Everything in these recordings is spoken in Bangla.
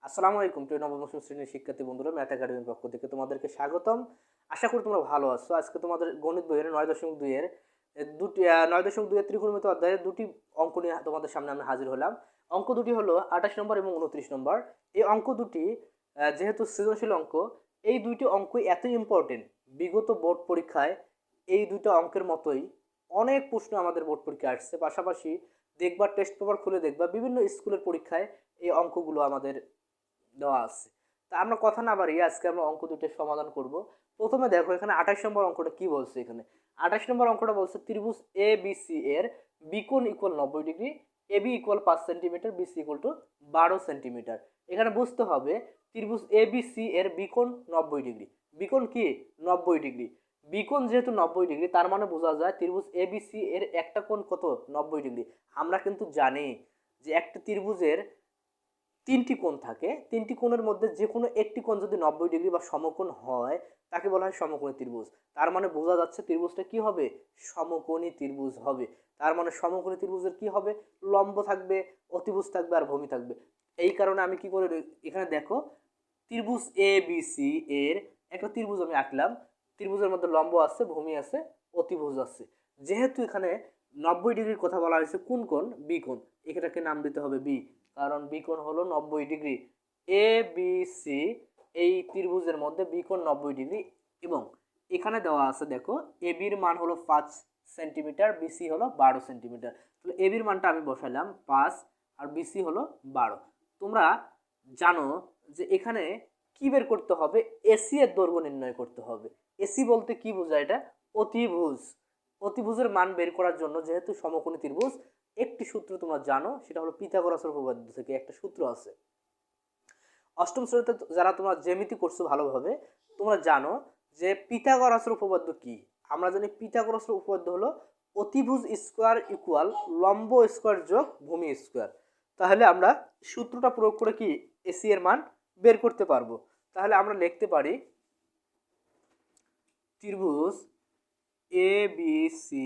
আসসালামু আলাইকুম প্রিয় নবম দশম শ্রেণীর শিক্ষার্থী বন্ধুরা, ম্যাথ একাডেমির পক্ষ থেকে তোমাদেরকে স্বাগতম। আশা করি তোমরা ভালো আছো। আজকে তোমাদের গণিত বইয়ের 9.2 এর দুটি 9.2 এর ত্রিকোণমিতি অধ্যায়ের দুটি অঙ্ক নিয়ে তোমাদের সামনে আমি হাজির হলাম। অঙ্ক দুটি হলো 28 নম্বর এবং 29 নম্বর। এই অঙ্ক দুটি যেহেতু সৃজনশীল অঙ্ক, এই দুইটি অঙ্কই এত ইম্পর্টেন্ট। বিগত বোর্ড পরীক্ষায় এই দুটো অঙ্কের মতোই অনেক প্রশ্ন আমাদের বোর্ড পরীক্ষায় আসছে। পাশাপাশি দেখবা, টেস্ট পেপার খুলে দেখবা, বিভিন্ন স্কুলের পরীক্ষায় এই অঙ্কগুলো আমাদের দেওয়া আছে। তা আমরা কথা না বাড়িয়ে আজকে আমরা অঙ্ক দুটোর সমাধান করব। প্রথমে দেখো এখানে 28 নম্বর অঙ্কটা কি বলছে। এখানে 28 নম্বর অঙ্কটা বলছে ত্রিভুজ এ বি সি এর বিকোণ ইকুয়াল 90 ডিগ্রি, A B equal 5 centimetre, BC equal to 12 centimetre. এখানে বুঝতে হবে ত্রিভুজ এ বি সি এর বিকোণ 90 ডিগ্রি। বিকোণ কি 90 ডিগ্রি। বিকোণ যেহেতু 90 ডিগ্রি, তার মানে বোঝা যায় ত্রিভুজ এ বি সি এর একটা কোণ কত 90 ডিগ্রি। আমরা কিন্তু জানি যে একটা ত্রিভুজের তিনটি কোণ থাকে, তিনটি কোণের মধ্যে যে কোনো একটি কোণ যদি 90 ডিগ্রি বা সমকোণ হয় তাকে বলা হয় সমকোণী ত্রিভুজ। তার মানে বোঝা যাচ্ছে ত্রিভুজটা কি হবে, সমকোণী ত্রিভুজ হবে। তার মানে সমকোণী ত্রিভুজের কি হবে, লম্ব থাকবে, অতিভুজ থাকবে আর ভূমি থাকবে। এই কারণে আমি কি করে, এখানে দেখো ত্রিভুজ এ বি সি এর একটা ত্রিভুজ আমি আঁকলাম। ত্রিভুজের মধ্যে লম্ব আছে, ভূমি আছে, অতিভুজ আছে। যেহেতু এখানে 90 ডিগ্রির কথা বলা হয়েছে, কোন কোণ, বি কোণ, এটাকে নাম দিতে হবে বি, কারণ বি কোণ হলো 90 ডিগ্রি। এ বি সি এই ত্রিভুজের মধ্যে বি কোণ 90 ডিগ্রি। এবং এখানে দেওয়া আছে দেখো এ বির মান হলো 5 সেন্টিমিটার, বিসি হলো 12 সেন্টিমিটার। তাহলে এ বির মানটা আমি বসাইলাম 5 আর বিসি হলো 12। তোমরা জানো যে এখানে কি বের করতে হবে, এসি এর দৈর্ঘ্য নির্ণয় করতে হবে। এসি বলতে কি বোঝায়, এটা অতিভুজ। অতিভুজের মান বের করার জন্য যেহেতু সমকোণী ত্রিভুজ, একটি সূত্র তোমরা জানো, সেটা হলো পিথাগোরাসের উপপাদ্য থেকে একটা সূত্র আছে। অষ্টম শ্রেণীতে যারা তোমরা জ্যামিতি করছো ভালোভাবে, তোমরা জানো যে পিথাগোরাসের উপপাদ্য কি। আমরা জানি পিথাগোরাসের উপপাদ্য হলো অতিভুজ স্কোয়ার ইকুয়াল লম্ব স্কোয়ার যোগ ভূমি স্কোয়ার। তাহলে আমরা সূত্রটা প্রয়োগ করে কি এসি এর মান বের করতে পারবো। তাহলে আমরা লিখতে পারি ত্রিভুজ A B C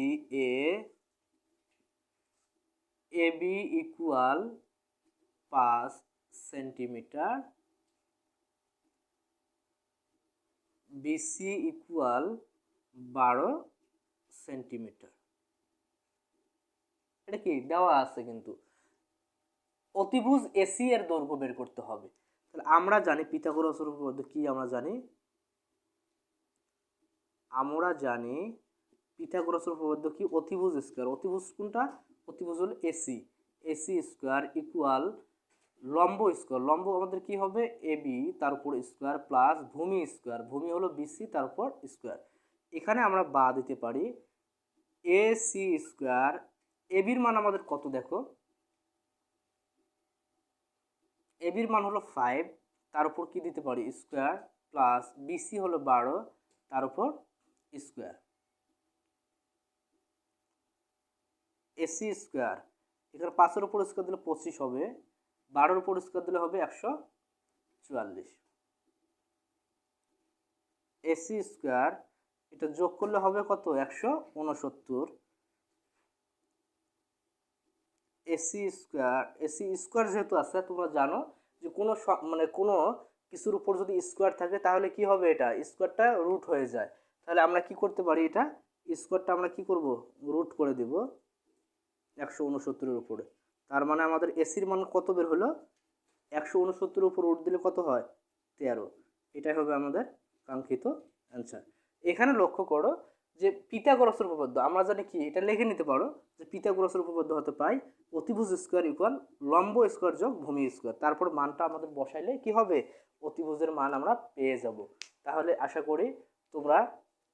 A B equal 5 centimetre, BC equal 12 centimetre. এটা কি দেওয়া আছে, কিন্তু অতিভুজ এসি এর দৈর্ঘ্য বের করতে হবে। তাহলে আমরা জানি পিথাগোরাসের উপপাদ্য কি, আমরা জানি পিথাগোরাসের উপপাদ্য কি, অতিভুজ স্কয়ার। অতিভুজ কোনটা, অতিভুজ হলো এসি। এসি স্কয়ার ইকুয়াল লম্ব স্কয়ার। লম্ব আমাদের কি হবে, এ বি তার উপর স্কয়ার প্লাস ভূমি স্কয়ার। ভূমি হলো বিসি তার উপর স্কয়ার। এখানে আমরা বা দিতে পারি এ সি স্কয়ার। এ বির মান আমাদের কত দেখো, এ বির মান হলো 5, তার উপর কি দিতে পারি স্কয়ার, প্লাস বিসি হলো 12 তার উপর স্কয়ার। এসি স্কয়ার, এখানে 5-এর উপর স্কয়ার দিলে 25 হবে, 12-এর উপর স্কয়ার দিলে হবে 144। এসি স্কয়ার, এটা যোগ করলে হবে কত, 169। এসি স্কয়ার, এসি স্কয়ার যেহেতু আছে, তোমরা জানো যে কোনো মানে কোনো কিছুর উপর যদি স্কয়ার থাকে তাহলে কি হবে, এটা স্কয়ারটা রুট হয়ে যায়। তাহলে আমরা কি করতে পারি, এটা স্কয়ারটা আমরা কি করব, রুট করে দেব 169-এর উপরে। তার মানে আমাদের এসির মান কত বের হলো, 169-এর উপর রুট দিলে কত হয়, 13। এটাই হবে আমাদের কাঙ্ক্ষিত অ্যান্সার। এখানে লক্ষ্য করো যে পিথাগোরাসের উপপাদ্য আমরা জানি কি, এটা লিখে নিতে পারো যে পিথাগোরাসের উপপাদ্য হতে পাই অতিভুজ স্কয়ার ইকুয়াল লম্ব স্কয়ার যোগ ভূমি স্কয়ার। তারপর মানটা আমাদের বসাইলে কি হবে, অতিভুজের মান আমরা পেয়ে যাব। তাহলে আশা করি তোমরা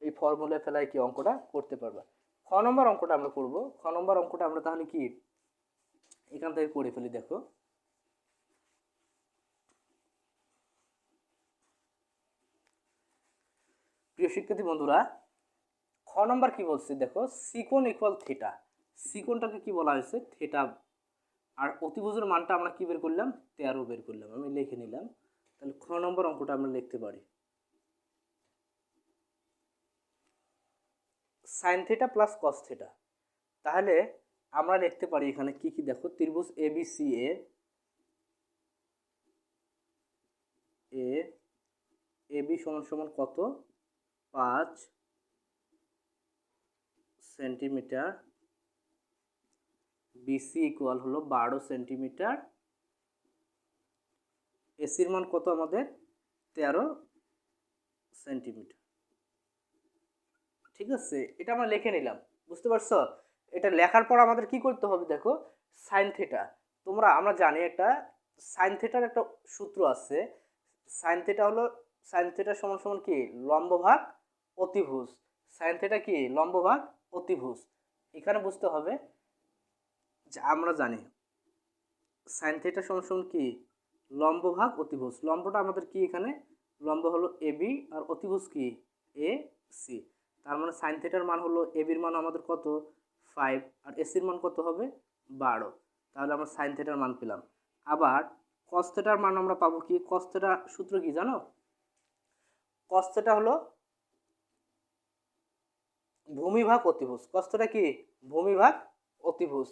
এই ফর্মুলা ফেলায় কি অঙ্কটা করতে পারবা। খ নম্বর অঙ্কটা আমরা করব। খ নম্বর অঙ্কটা আমরা তাহলে কি এখান থেকে করে ফেলি। দেখো প্রিয় শিক্ষার্থী বন্ধুরা, খ নম্বর কি বলছে দেখো, সিকোণ ইকুয়াল থিটা। সিকোণটাকে কি বলা হয়েছে, থিটা। আর অতিভুজের মানটা আমরা কি বের করলাম, 13 বের করলাম। আমি লিখে নিলাম। তাহলে খ নম্বর অঙ্কটা আমরা লিখতে পারি sine theta plus cos theta. তাহলে আমরা লিখতে পারি এখানে কি কি দেখো, ত্রিভুজ এবিসি এ এবি সমান সমান কত 5 সেন্টিমিটার, বিসি ইকুয়াল হলো 12 সেন্টিমিটার, এসির মান কত আমাদের 13 সেন্টিমিটার। ঠিক আছে, এটা আমরা লিখে নিলাম, বুঝতে পারছো? এটা লেখার পর আমাদের কি করতে হবে দেখো, সাইন থিটা। আমরা জানি একটা সাইন থিটার একটা সূত্র আছে। সাইন থিটা হলো, সাইন থিটা সমান সমান কি লম্ব ভাগ অতিভুজ। সাইন থিটা কি লম্ব ভাগ অতিভুজ। এখানে বুঝতে হবে যে আমরা জানি সাইন থিটা সমান সমান কি লম্ব ভাগ অতিভুজ। লম্বটা আমাদের কি এখানে লম্ব হলো এবি আর অতিভুজ কি এ সি। তার মানে সাইন থিটার মান হলো এবির মান আমাদের কত 5 আর এসির মান কত হবে 12। তাহলে আমরা সাইন থিটার মান পেলাম। আবার কস থিটার মান আমরা পাবো কি, কস থিটা সূত্র কি জানো? কস থিটা হলো ভূমিভাগ অতিভুজ। কস থিটা কি ভূমিভাগ অতিভুজ।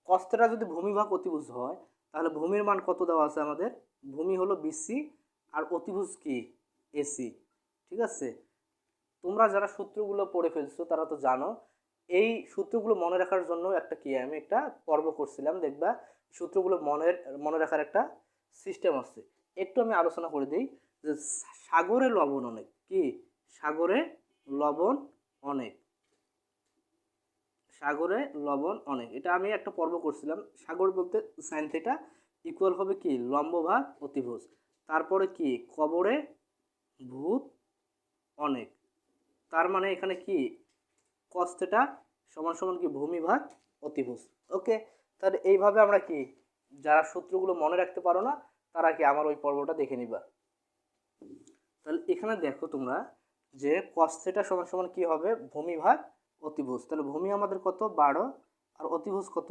কস থিটা যদি ভূমিভাগ অতিভুজ হয় তাহলে ভূমির মান কত দেওয়া আছে আমাদের, ভূমি হলো বিসি আর অতিভুজ কি এসি। ঠিক আছে, তোমরা যারা সূত্রগুলো পড়ে ফেলছো তারা তো জানো। এই সূত্রগুলো মনে রাখার জন্য আমি একটা পর্ব করছিলাম, দেখবা সূত্রগুলো মনে রাখার একটা সিস্টেম আছে। একটু আমি আলোচনা করে দিই যে সাগরে লবণ অনেক, কি সাগরে লবণ অনেক, সাগরে লবণ অনেক, এটা আমি একটা পর্ব করছিলাম। সাগর বলতে সাইন থিটা ইকুয়াল হবে কি লম্ব ভাগ অতিভুজ। তারপরে কি কবরে ভূত অনেক, তার মানে এখানে কি কস থিটা সমান সমান কি ভূমি ভাগ অতিভুজ। ওকে, তাহলে এইভাবে আমরা কি যারা সূত্রগুলো মনে রাখতে পারো না তারা কি আমার ওই পর্বটা দেখে নিবা। তাহলে এখানে দেখো তোমরা যে কস থিটা সমান সমান কি হবে ভূমি ভাগ অতিভুজ। তাহলে ভূমি আমাদের কত 12 আর অতিভুজ কত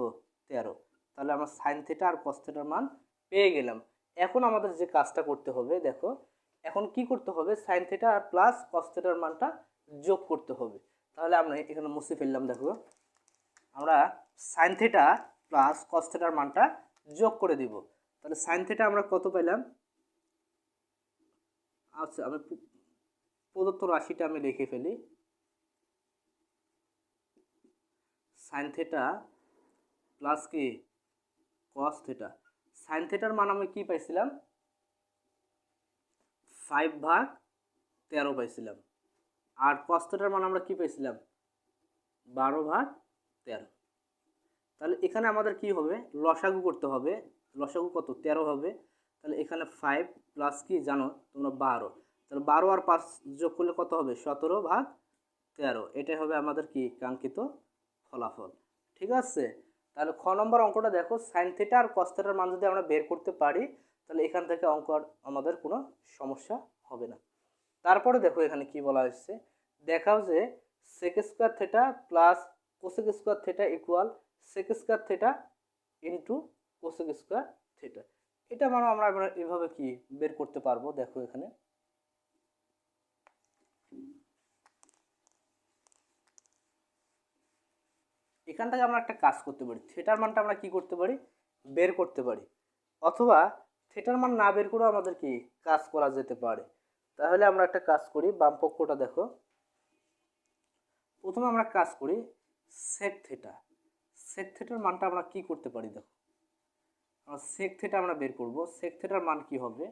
13। তাহলে আমরা সাইন থিটা আর কস থিটার মান পেয়ে গেলাম। এখন আমাদের যে কাজটা করতে হবে দেখো, এখন কি করতে হবে সাইন থিটা আর প্লাস কস থিটার মানটা যোগ করতে হবে। তাহলে আমরা এখানে মুছে ফেললাম, দেখো আমরা সাইন থিটা প্লাস কস থিটার মানটা যোগ করে দিব। তাহলে সাইন থিটা আমরা কত পেলাম, আচ্ছা আমি প্রদত্ত রাশিটা আমি লিখে ফেলি। সাইন থিটা প্লাস কি কস থিটা, সাইন থিটার মান আমি কি পাইছিলাম 5/13 পাইছিলাম, আর কস থিটার মান আমরা কি পাইছিলাম 12/13। তাহলে এখানে আমাদের কি হবে লসাগু করতে হবে, লসাগু কত 13 হবে। তাহলে এখানে 5 প্লাস কি জানো তোমরা 12, তাহলে 12 আর 5 যোগ করলে কত হবে 17/13। এটাই হবে আমাদের কি কাঙ্ক্ষিত ফলাফল। ঠিক আছে, তাহলে খ নম্বর অঙ্কটা দেখো, সাইন থিটা আর কস থিটার মান যদি আমরা বের করতে পারি তাহলে এখান থেকে অঙ্ক আমাদের কোনো সমস্যা হবে না। তারপরে দেখো এখানে কি বলা হয়েছে, দেখাও যে sec square theta plus cosec square theta equal sec square theta into cosec square theta. এটা মানে আমরা এভাবে কি বের করতে পারবো, দেখো এখানে এখান থেকে আমরা একটা কাজ করতে পারি, থিটার মানটা আমরা কি করতে পারি বের করতে পারি, অথবা থিটার মান না বের করেও আমাদের কি কাজ করা যেতে পারে। তাহলে আমরা একটা কাজ করি, বাম পক্ষটা দেখো, প্রথমে আমরা কাজ করি সেক থিটা। সেক থিটার মানটা আমরা কি করতে পারি দেখো, আমরা সেক থিটা আমরা বের করব। সেক থিটার মান কি হবে,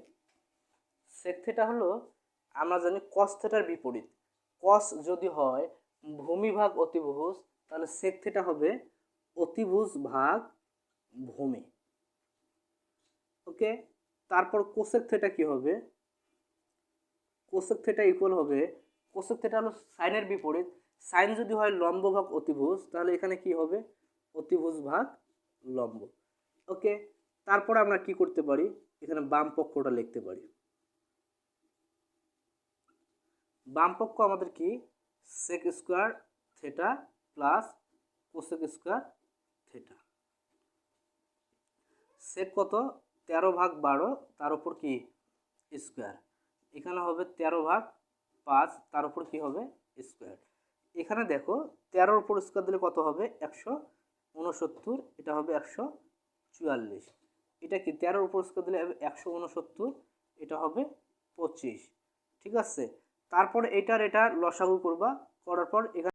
সেক থিটা হলো আমরা জানি কস থিটার বিপরীত। কস যদি হয় ভূমি ভাগ অতিভুজ তাহলে সেক থিটা হবে অতিভুজ ভাগ ভূমি। ওকে, তারপর কোসেক থিটা কি হবে, কোসেক থিটা ইকুয়াল হবে, কোসেক থিটা হলো সাইনের বিপরীত। সাইন যদি হয় লম্ব ভাগ অতিভুজ তাহলে এখানে কি হবে অতিভুজ ভাগ লম্ব। ওকে, তারপর আমরা কি করতে পারি এখানে বাম পক্ষটা লিখতে পারি। বাম পক্ষ আমাদের কি sec square theta plus cosec square theta. Sec কত 13/12, তার উপর কি স্কোয়ার, এখানে হবে 13/5, তার উপর কি হবে স্কোয়ার। এখানে দেখো 13-র উপর স্কোয়ার দিলে কত হবে 169, এটা হবে 144। এটা কি 13-র উপর স্কোয়ার দিলে 169, এটা হবে 25। ঠিক আছে। তারপর এটার লসাগু করবা, করার পর এখানে